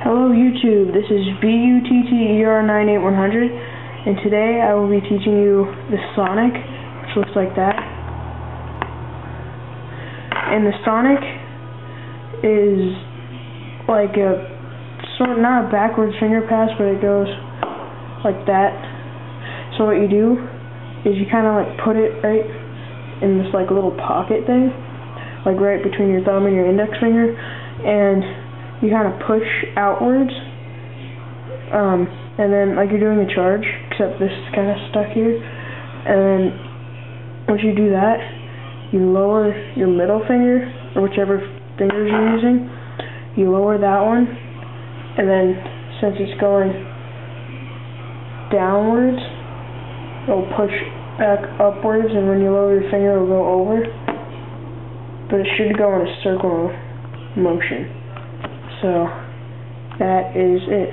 Hello YouTube, this is BUTTER98100, and today I will be teaching you the Sonic, which looks like that. And the Sonic is like not a backwards finger pass, but it goes like that. So what you do is you kind of like put it right in this like little pocket thing, like right between your thumb and your index finger, and you kind of push outwards, and then like you're doing a charge, except this is kind of stuck here. And then once you do that, you lower your middle finger, or whichever fingers you're using, you lower that one, and then since it's going downwards, it'll push back upwards, and when you lower your finger, it'll go over. But it should go in a circle motion. So that is it.